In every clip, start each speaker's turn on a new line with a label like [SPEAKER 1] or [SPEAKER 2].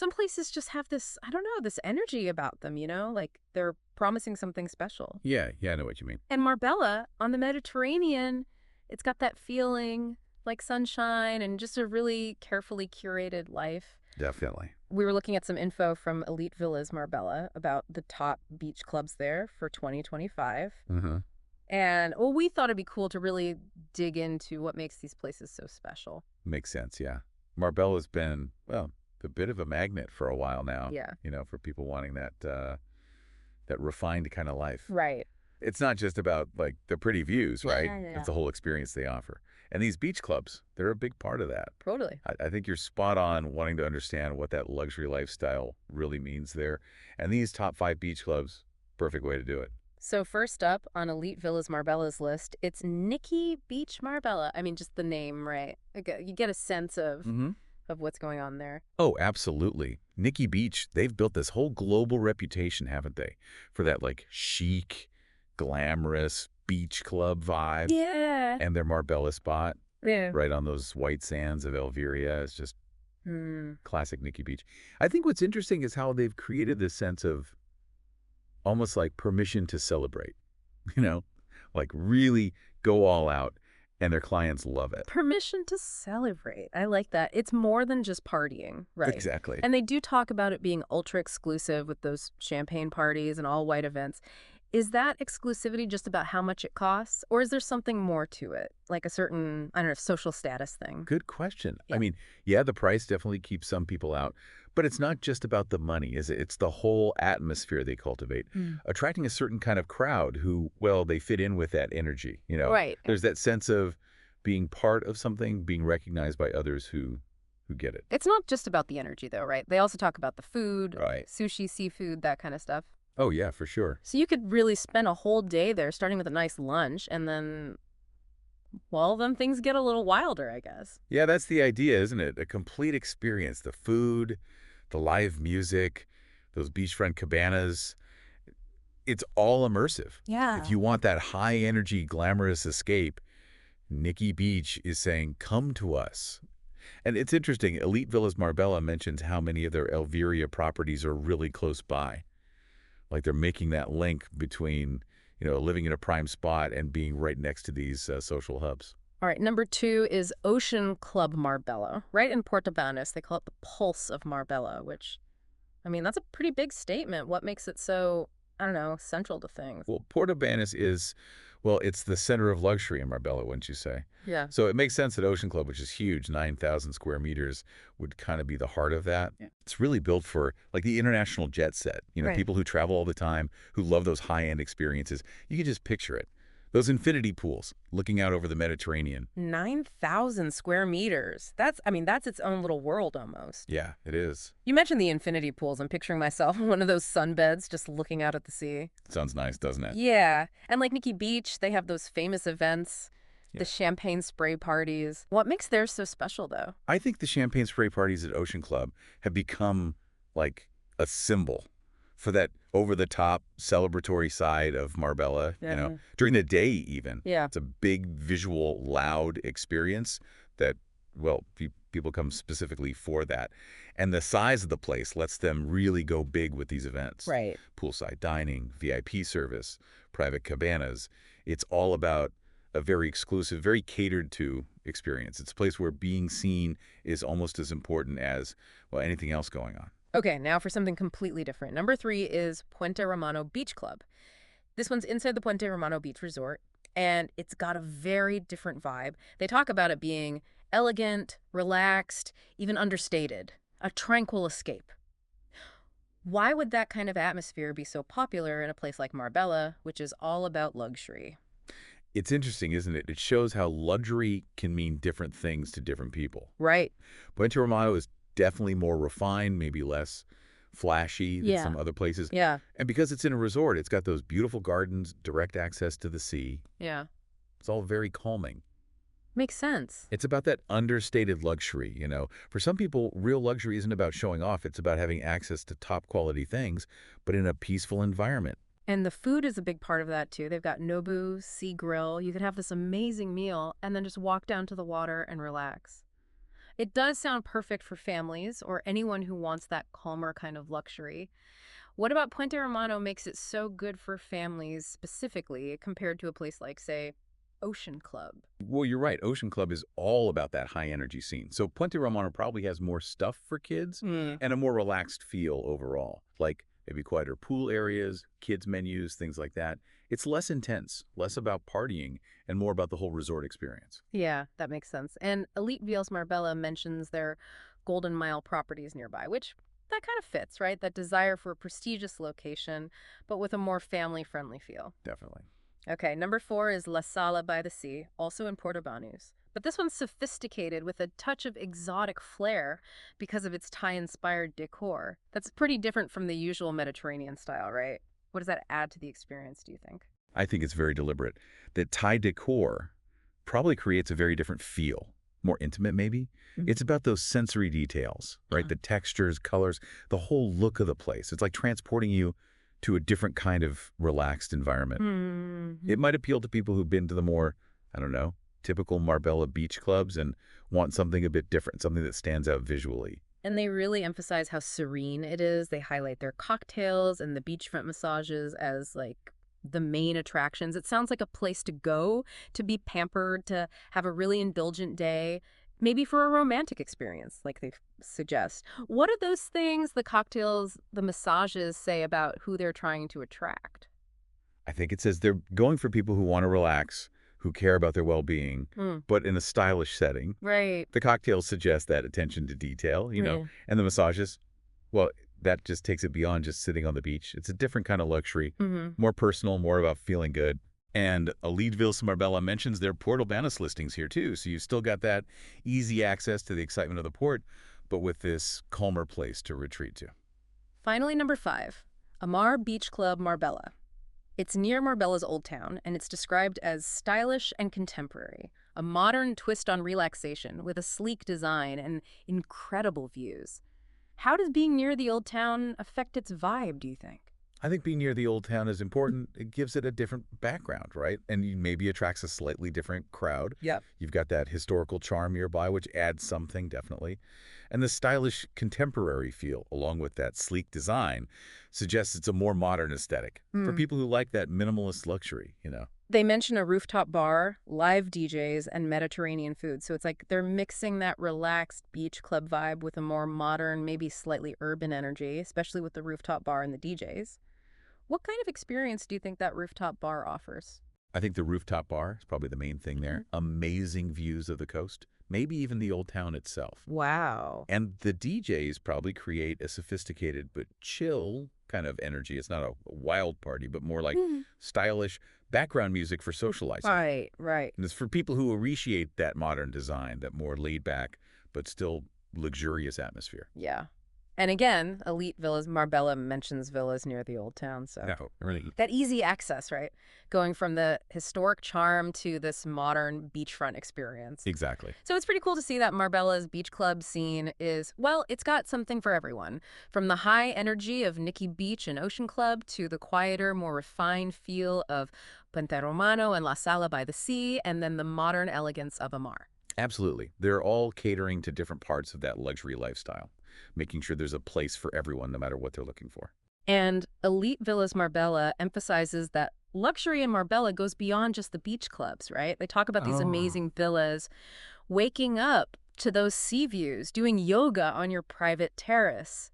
[SPEAKER 1] Some places just have this, I don't know, this energy about them, like they're promising something special.
[SPEAKER 2] Yeah, yeah, I know what you mean.
[SPEAKER 1] And Marbella on the Mediterranean, it's got that feeling like sunshine and just a really carefully curated life.
[SPEAKER 2] Definitely.
[SPEAKER 1] We were looking at some info from Elite Villas Marbella about the top beach clubs there for 2025.
[SPEAKER 2] Uh-huh.
[SPEAKER 1] And, well, we thought it'd be cool to really dig into what makes these places so special.
[SPEAKER 2] Makes sense, yeah. Marbella's been, well, a bit of a magnet for a while now,
[SPEAKER 1] Yeah.
[SPEAKER 2] for people wanting that refined kind of life.
[SPEAKER 1] Right.
[SPEAKER 2] It's not just about, like, the pretty views, right?
[SPEAKER 1] Yeah.
[SPEAKER 2] It's the whole experience they offer. And these beach clubs, they're a big part of that.
[SPEAKER 1] Totally.
[SPEAKER 2] I think you're spot on wanting to understand what that luxury lifestyle really means there. And these top 5 beach clubs, perfect way to do it.
[SPEAKER 1] So first up on Elite Villas Marbella's list, it's Nikki Beach Marbella. I mean, just the name, right? You get a sense of what's going on there.
[SPEAKER 2] Oh, absolutely. Nikki Beach, they've built this whole global reputation, haven't they? For that, like, chic, glamorous beach club vibe.
[SPEAKER 1] Yeah.
[SPEAKER 2] And their Marbella spot,
[SPEAKER 1] Yeah.
[SPEAKER 2] right on those white sands of Elviria, is just classic Nikki Beach. I think what's interesting is how they've created this sense of almost like permission to celebrate, you know, like really go all out, and their clients love it.
[SPEAKER 1] Permission to celebrate. I like that. It's more than just partying, right?
[SPEAKER 2] Exactly.
[SPEAKER 1] And they do talk about it being ultra exclusive with those champagne parties and all white events. Is that exclusivity just about how much it costs? Or is there something more to it? Like a certain, I don't know, social status thing?
[SPEAKER 2] Good question.
[SPEAKER 1] Yeah.
[SPEAKER 2] I mean, yeah, the price definitely keeps some people out, but it's not just about the money, is it? It's the whole atmosphere they cultivate, attracting a certain kind of crowd who, well, they fit in with that energy,
[SPEAKER 1] Right.
[SPEAKER 2] There's that sense of being part of something, being recognized by others who get it.
[SPEAKER 1] It's not just about the energy, though, right? They also talk about the food,
[SPEAKER 2] Right.
[SPEAKER 1] sushi, seafood, that kind of stuff.
[SPEAKER 2] Oh, yeah, for sure.
[SPEAKER 1] So you could really spend a whole day there, starting with a nice lunch, and then, well, then things get a little wilder, I guess.
[SPEAKER 2] Yeah, that's the idea, isn't it? A complete experience. The food, the live music, those beachfront cabanas. It's all immersive.
[SPEAKER 1] Yeah.
[SPEAKER 2] If you want that high-energy, glamorous escape, Nikki Beach is saying, come to us. And it's interesting, Elite Villas Marbella mentions how many of their Elviria properties are really close by. Like they're making that link between, living in a prime spot and being right next to these social hubs.
[SPEAKER 1] All right, number 2 is Ocean Club Marbella, right in Portobanos. They call it the Pulse of Marbella, which, I mean, that's a pretty big statement. What makes it so, I don't know, central to things?
[SPEAKER 2] Well, Portobanos is, it's the center of luxury in Marbella, wouldn't you say?
[SPEAKER 1] Yeah.
[SPEAKER 2] So it makes sense that Ocean Club, which is huge, 9,000 square meters, would kind of be the heart of that.
[SPEAKER 1] Yeah.
[SPEAKER 2] It's really built for, like, the international jet set.
[SPEAKER 1] Right.
[SPEAKER 2] People who travel all the time, who love those high-end experiences. You can just picture it. Those infinity pools looking out over the Mediterranean.
[SPEAKER 1] 9,000 square meters. That's its own little world almost.
[SPEAKER 2] Yeah, it is.
[SPEAKER 1] You mentioned the infinity pools. I'm picturing myself in one of those sunbeds just looking out at the sea.
[SPEAKER 2] Sounds nice, doesn't it?
[SPEAKER 1] Yeah. And like Nikki Beach, they have those famous events,
[SPEAKER 2] Yeah.
[SPEAKER 1] the champagne spray parties. What makes theirs so special, though?
[SPEAKER 2] I think the champagne spray parties at Ocean Club have become like a symbol for that over-the-top celebratory side of Marbella,
[SPEAKER 1] Yeah.
[SPEAKER 2] during the day even.
[SPEAKER 1] Yeah.
[SPEAKER 2] It's a big visual, loud experience that, people come specifically for that. And the size of the place lets them really go big with these events.
[SPEAKER 1] Right.
[SPEAKER 2] Poolside dining, VIP service, private cabanas. It's all about a very exclusive, very catered to experience. It's a place where being seen is almost as important as, anything else going on.
[SPEAKER 1] Okay, now for something completely different. Number 3 is Puente Romano Beach Club. This one's inside the Puente Romano Beach Resort, and it's got a very different vibe. They talk about it being elegant, relaxed, even understated, a tranquil escape. Why would that kind of atmosphere be so popular in a place like Marbella, which is all about luxury?
[SPEAKER 2] It's interesting, isn't it? It shows how luxury can mean different things to different people.
[SPEAKER 1] Right.
[SPEAKER 2] Puente Romano is definitely more refined, maybe less flashy than some other places.
[SPEAKER 1] Yeah.
[SPEAKER 2] And because it's in a resort, it's got those beautiful gardens, direct access to the sea.
[SPEAKER 1] Yeah.
[SPEAKER 2] It's all very calming.
[SPEAKER 1] Makes sense.
[SPEAKER 2] It's about that understated luxury, For some people, real luxury isn't about showing off. It's about having access to top quality things, but in a peaceful environment.
[SPEAKER 1] And the food is a big part of that, too. They've got Nobu, Sea Grill. You could have this amazing meal and then just walk down to the water and relax. It does sound perfect for families or anyone who wants that calmer kind of luxury. What about Puente Romano makes it so good for families specifically compared to a place like, say, Ocean Club?
[SPEAKER 2] Well, you're right. Ocean Club is all about that high energy scene. So Puente Romano probably has more stuff for kids
[SPEAKER 1] Mm.
[SPEAKER 2] and a more relaxed feel overall, like maybe quieter pool areas, kids menus, things like that. It's less intense, less about partying, and more about the whole resort experience.
[SPEAKER 1] Yeah, that makes sense. And Elite Vils Marbella mentions their Golden Mile properties nearby, which that kind of fits, right? That desire for a prestigious location, but with a more family-friendly feel.
[SPEAKER 2] Definitely.
[SPEAKER 1] Okay, number 4 is La Sala by the Sea, also in Porto Banús. But this one's sophisticated with a touch of exotic flair because of its Thai-inspired decor. That's pretty different from the usual Mediterranean style, right? What does that add to the experience, do you think?
[SPEAKER 2] I think it's very deliberate. That Thai decor probably creates a very different feel, more intimate maybe.
[SPEAKER 1] Mhm.
[SPEAKER 2] It's about those sensory details, right?
[SPEAKER 1] Yeah.
[SPEAKER 2] The textures, colors, the whole look of the place. It's like transporting you to a different kind of relaxed environment. It
[SPEAKER 1] Mhm.
[SPEAKER 2] might appeal to people who've been to the more, I don't know, typical Marbella beach clubs and want something a bit different, something that stands out visually.
[SPEAKER 1] And they really emphasize how serene it is. They highlight their cocktails and the beachfront massages as like the main attractions. It sounds like a place to go, to be pampered, to have a really indulgent day, maybe for a romantic experience, like they suggest. What do those things, the cocktails, the massages, say about who they're trying to attract?
[SPEAKER 2] I think it says they're going for people who want to relax, who care about their well-being,
[SPEAKER 1] Mm,
[SPEAKER 2] but in a stylish setting.
[SPEAKER 1] right.
[SPEAKER 2] The cocktails suggest that attention to detail,
[SPEAKER 1] Yeah.
[SPEAKER 2] and the massages, well, that just takes it beyond just sitting on the beach. It's a different kind of luxury,
[SPEAKER 1] Hmm.
[SPEAKER 2] more personal, more about feeling good. And Elite Marbella mentions their Portal Banus listings here too, so you've still got that easy access to the excitement of the port, but with this calmer place to retreat to.
[SPEAKER 1] Finally, number 5, Amar Beach Club Marbella. It's near Marbella's Old Town, and it's described as stylish and contemporary, a modern twist on relaxation with a sleek design and incredible views. How does being near the Old Town affect its vibe, do you think?
[SPEAKER 2] I think being near the old town is important. It gives it a different background, right? And maybe attracts a slightly different crowd.
[SPEAKER 1] Yep.
[SPEAKER 2] You've got that historical charm nearby, which adds something, definitely. And the stylish contemporary feel, along with that sleek design, suggests it's a more modern aesthetic for
[SPEAKER 1] Hmm.
[SPEAKER 2] people who like that minimalist luxury.
[SPEAKER 1] They mention a rooftop bar, live DJs, and Mediterranean food. So it's like they're mixing that relaxed beach club vibe with a more modern, maybe slightly urban energy, especially with the rooftop bar and the DJs. What kind of experience do you think that rooftop bar offers?
[SPEAKER 2] I think the rooftop bar is probably the main thing there. Amazing views of the coast, maybe even the old town itself.
[SPEAKER 1] Wow.
[SPEAKER 2] And the DJs probably create a sophisticated but chill kind of energy. It's not a wild party, but more like
[SPEAKER 1] Mhm.
[SPEAKER 2] stylish background music for socializing.
[SPEAKER 1] Right, right.
[SPEAKER 2] And it's for people who appreciate that modern design, that more laid back but still luxurious atmosphere.
[SPEAKER 1] Yeah. And again, Elite Villas, Marbella mentions villas near the old town, so
[SPEAKER 2] No, really.
[SPEAKER 1] that easy access, right? Going from the historic charm to this modern beachfront experience.
[SPEAKER 2] Exactly.
[SPEAKER 1] So it's pretty cool to see that Marbella's beach club scene is, well, it's got something for everyone. From the high energy of Nikki Beach and Ocean Club to the quieter, more refined feel of Puente Romano and La Sala by the Sea, and then the modern elegance of Amar.
[SPEAKER 2] Absolutely. They're all catering to different parts of that luxury lifestyle, making sure there's a place for everyone no matter what they're looking for.
[SPEAKER 1] And Elite Villas Marbella emphasizes that luxury in Marbella goes beyond just the beach clubs, right? They talk about these
[SPEAKER 2] Oh.
[SPEAKER 1] amazing villas, waking up to those sea views, doing yoga on your private terrace.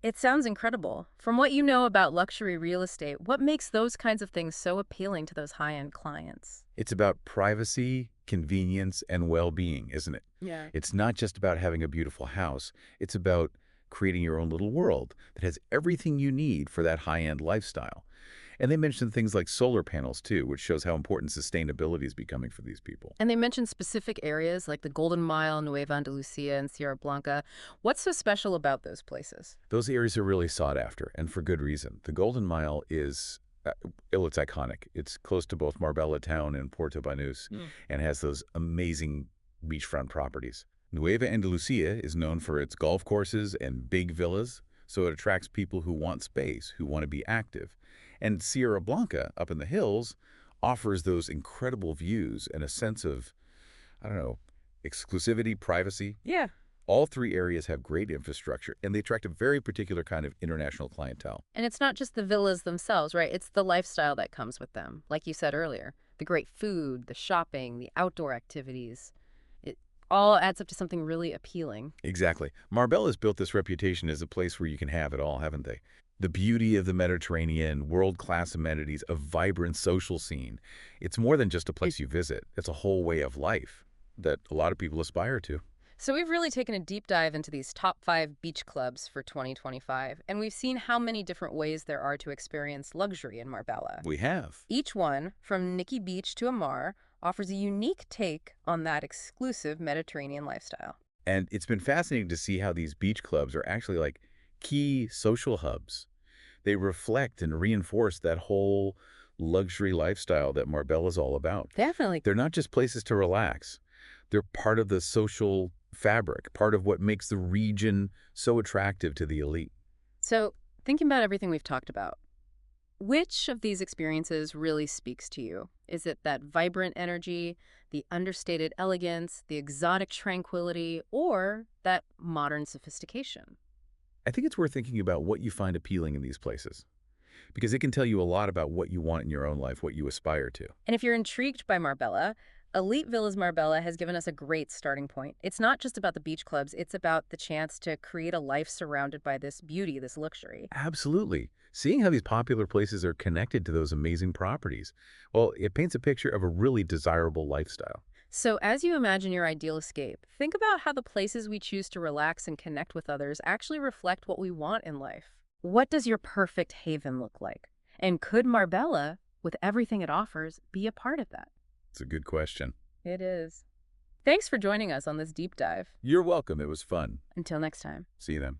[SPEAKER 1] It sounds incredible. From what you know about luxury real estate, what makes those kinds of things so appealing to those high-end clients?
[SPEAKER 2] It's about privacy, convenience, and well-being, isn't it?
[SPEAKER 1] Yeah.
[SPEAKER 2] It's not just about having a beautiful house. It's about creating your own little world that has everything you need for that high-end lifestyle. And they mentioned things like solar panels, too, which shows how important sustainability is becoming for these people.
[SPEAKER 1] And they mentioned specific areas like the Golden Mile, Nueva Andalucia, and Sierra Blanca. What's so special about those places?
[SPEAKER 2] Those areas are really sought after, and for good reason. The Golden Mile is, it's iconic. It's close to both Marbella Town and Puerto Banús
[SPEAKER 1] Mm.
[SPEAKER 2] and has those amazing beachfront properties. Nueva Andalucia is known for its golf courses and big villas, so it attracts people who want space, who want to be active. And Sierra Blanca, up in the hills, offers those incredible views and a sense of, I don't know, Exclusivity, privacy,
[SPEAKER 1] Yeah.
[SPEAKER 2] all three areas have great infrastructure, and they attract a very particular kind of international clientele.
[SPEAKER 1] And it's not just the villas themselves, right? It's the lifestyle that comes with them. Like you said earlier, the great food, the shopping, the outdoor activities. It all adds up to something really appealing.
[SPEAKER 2] Exactly. Marbella has built this reputation as a place where you can have it all, haven't they? The beauty of the Mediterranean, world-class amenities, a vibrant social scene. It's more than just a place you visit. It's a whole way of life that a lot of people aspire to.
[SPEAKER 1] So we've really taken a deep dive into these top 5 beach clubs for 2025, and we've seen how many different ways there are to experience luxury in Marbella.
[SPEAKER 2] We have.
[SPEAKER 1] Each one, from Nikki Beach to Amar, offers a unique take on that exclusive Mediterranean lifestyle.
[SPEAKER 2] And it's been fascinating to see how these beach clubs are actually like key social hubs. They reflect and reinforce that whole luxury lifestyle that Marbella is all about.
[SPEAKER 1] Definitely.
[SPEAKER 2] They're not just places to relax. They're part of the social fabric, part of what makes the region so attractive to the elite.
[SPEAKER 1] So, thinking about everything we've talked about, which of these experiences really speaks to you? Is it that vibrant energy, the understated elegance, the exotic tranquility, or that modern sophistication?
[SPEAKER 2] I think it's worth thinking about what you find appealing in these places, because it can tell you a lot about what you want in your own life, what you aspire to.
[SPEAKER 1] And if you're intrigued by Marbella, Elite Villas Marbella has given us a great starting point. It's not just about the beach clubs, it's about the chance to create a life surrounded by this beauty, this luxury.
[SPEAKER 2] Absolutely. Seeing how these popular places are connected to those amazing properties, well, it paints a picture of a really desirable lifestyle.
[SPEAKER 1] So, as you imagine your ideal escape, think about how the places we choose to relax and connect with others actually reflect what we want in life. What does your perfect haven look like? And could Marbella, with everything it offers, be a part of that?
[SPEAKER 2] It's a good question.
[SPEAKER 1] It is. Thanks for joining us on this deep dive.
[SPEAKER 2] You're welcome. It was fun.
[SPEAKER 1] Until next time.
[SPEAKER 2] See you then.